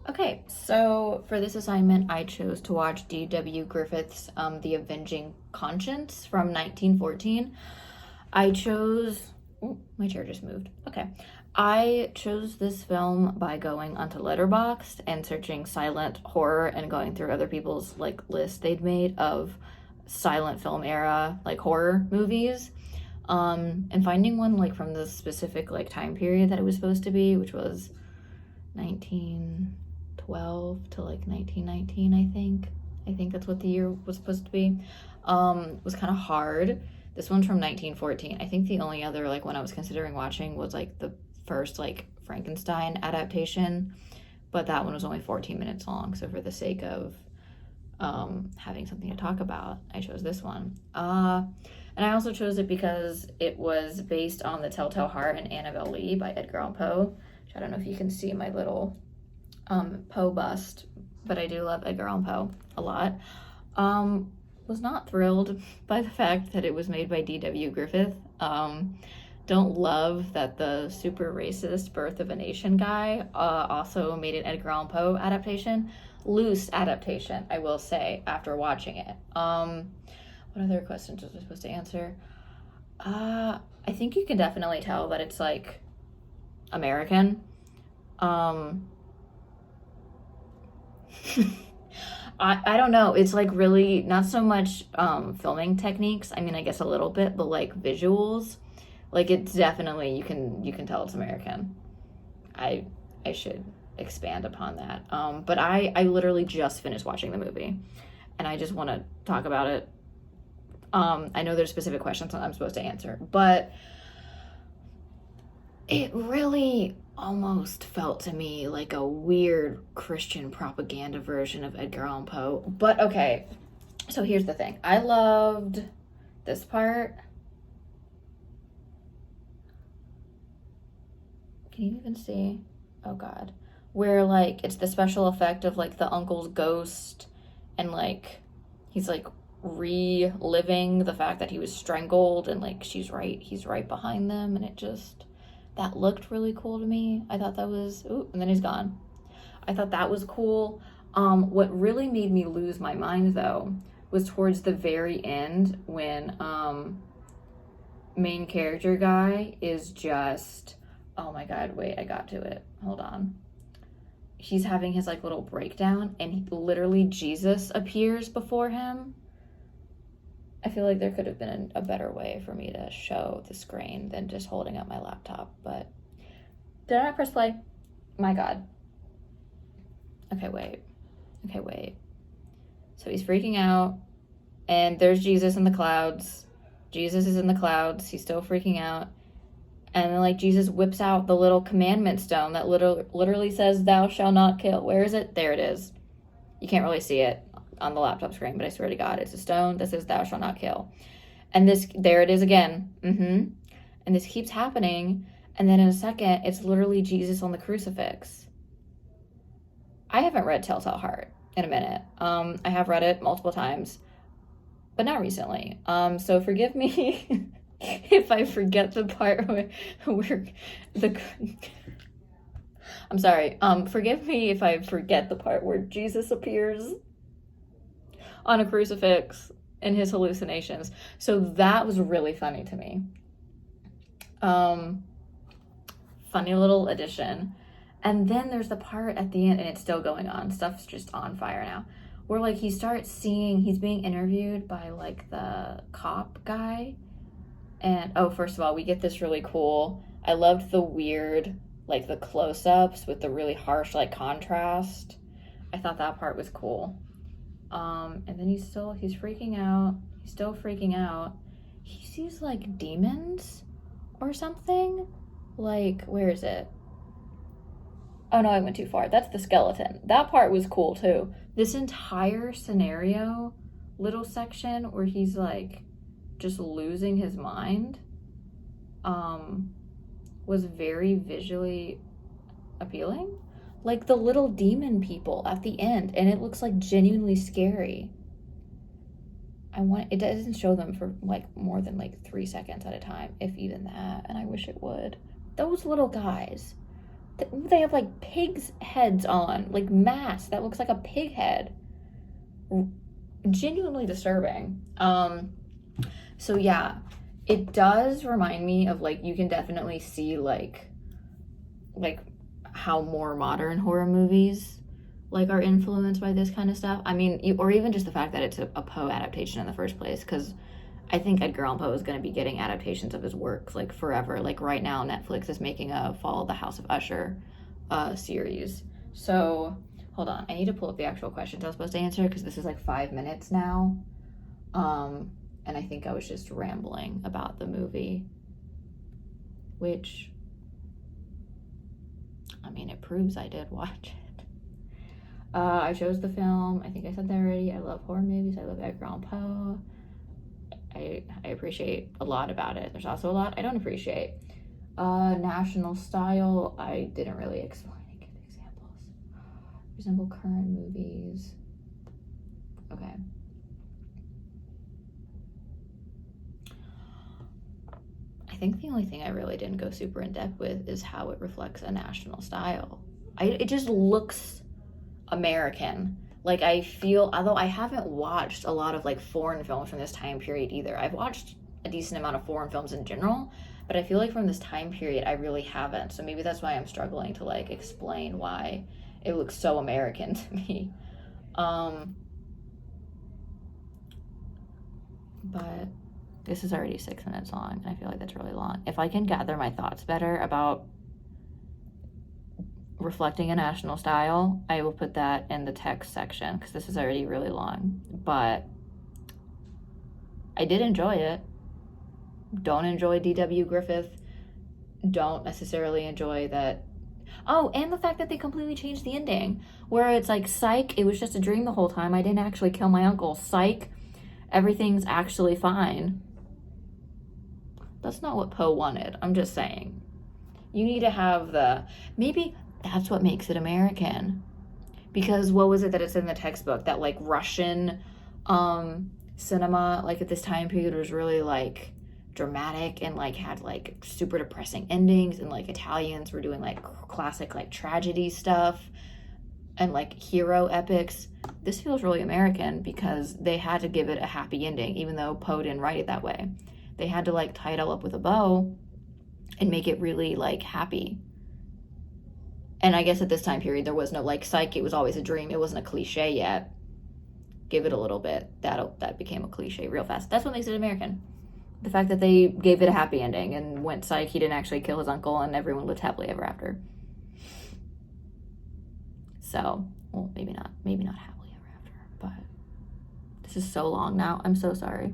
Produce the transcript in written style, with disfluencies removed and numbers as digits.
Okay, so for this assignment, I chose to watch D.W. Griffith's The Avenging Conscience from 1914. I chose. Oh, my chair just moved. Okay. I chose this film by going onto Letterboxd and searching silent horror and going through other people's like list they'd made of silent film era like horror movies. And finding one like from the specific like time period that it was supposed to be, which was 1912 to like 1919, I think. I think that's what the year was supposed to be. Was kind of hard. This one's from 1914. I think the only other like one I was considering watching was like the first like Frankenstein adaptation, but that one was only 14 minutes long. So for the sake of having something to talk about, I chose this one. And I also chose it because it was based on The Telltale Heart and Annabelle Lee by Edgar Allan Poe. Which I don't know if you can see my little Poe bust, but I do love Edgar Allan Poe a lot. Was not thrilled by the fact that it was made by D.W. Griffith. Don't love that the super racist Birth of a Nation guy also made an Edgar Allan Poe adaptation. Loose adaptation, I will say, after watching it. What other questions was I supposed to answer? I think you can definitely tell that it's like American. I don't know. It's like really not so much filming techniques. I mean, I guess a little bit, but like visuals, like it's definitely you can tell it's American. I should expand upon that. But I literally just finished watching the movie, and I just want to talk about it. I know there's specific questions I'm supposed to answer, but it really almost felt to me like a weird Christian propaganda version of Edgar Allan Poe. But okay, so here's the thing. I loved this part. Can you even see? Oh God. Where like it's the special effect of like the uncle's ghost and like he's like reliving the fact that he was strangled and like he's right behind them, and it just that looked really cool to me. I thought that was, ooh, and then he's gone. I thought that was cool. What really made me lose my mind though was towards the very end when main character guy is just, oh my God, wait, I got to it. Hold on. He's having his like little breakdown and literally Jesus appears before him. I feel like there could have been a better way for me to show the screen than just holding up my laptop, but did I not press play? My God. Okay, wait. So he's freaking out, and there's Jesus in the clouds. Jesus is in the clouds. He's still freaking out. And then, like, Jesus whips out the little commandment stone that literally says, "Thou shalt not kill." Where is it? There it is. You can't really see it on the laptop screen, but I swear to God, it's a stone that says "Thou shalt not kill." And there it is again. And this keeps happening, and then in a second, it's literally Jesus on the crucifix. I haven't read Telltale Heart in a minute. I have read it multiple times, but not recently. So forgive me if I forget the part where the... I'm sorry. Forgive me if I forget the part where Jesus appears on a crucifix in his hallucinations. So that was really funny to me. Funny little addition. And then there's the part at the end, and it's still going on. Stuff's just on fire now. Where like he starts seeing, he's being interviewed by like the cop guy. And first of all, we get this really cool. I loved the weird, like the close-ups with the really harsh like contrast. I thought that part was cool. And then he's freaking out. He's still freaking out. He sees like demons or something. Like, where is it? Oh no, I went too far. That's the skeleton. That part was cool too. This entire scenario, little section where he's like just losing his mind, was very visually appealing. Like the little demon people at the end, and it looks like genuinely scary. It doesn't show them for like more than like 3 seconds at a time, if even that, and I wish it would. Those little guys They have like pigs' heads on, like masks that looks like a pig head. Genuinely disturbing. So yeah, it does remind me of like, you can definitely see like how more modern horror movies like are influenced by this kind of stuff. I mean, or even just the fact that it's a Poe adaptation in the first place, because I think Edgar Allan Poe is going to be getting adaptations of his works like forever. Like right now, Netflix is making a Fall of the House of Usher series. So hold on, I need to pull up the actual questions I was supposed to answer, because this is like 5 minutes now. And I think I was just rambling about the movie, which, I mean, it proves I did watch it. I chose the film. I think I said that already. I love horror movies. I love Edgar Allan Poe. I appreciate a lot about it. There's also a lot I don't appreciate. National style, I didn't really explain and give examples. Resemble current movies. Okay. I think the only thing I really didn't go super in depth with is how it reflects a national style. It just looks American. Like, I feel, although I haven't watched a lot of like foreign films from this time period either. I've watched a decent amount of foreign films in general, but I feel like from this time period I really haven't. So maybe that's why I'm struggling to like explain why it looks so American to me. But this is already 6 minutes long, and I feel like that's really long. If I can gather my thoughts better about reflecting a national style, I will put that in the text section, because this is already really long. But I did enjoy it. Don't enjoy D.W. Griffith. Don't necessarily enjoy that. Oh, and the fact that they completely changed the ending, where it's like, psych, it was just a dream the whole time. I didn't actually kill my uncle. Psych, everything's actually fine. That's not what Poe wanted. I'm just saying. You need to have maybe that's what makes it American. Because what was it that it's in the textbook? That like Russian cinema, like at this time period, was really like dramatic and like had like super depressing endings, and like Italians were doing like classic like tragedy stuff and like hero epics. This feels really American because they had to give it a happy ending, even though Poe didn't write it that way. They had to like tie it all up with a bow and make it really like happy. And I guess at this time period there was no like psych, it was always a dream. It wasn't a cliche yet. Give it a little bit. That became a cliche real fast. That's what makes it American. The fact that they gave it a happy ending and went psych, he didn't actually kill his uncle, and everyone lived happily ever after. So, well, maybe not happily ever after, but this is so long now. I'm so sorry.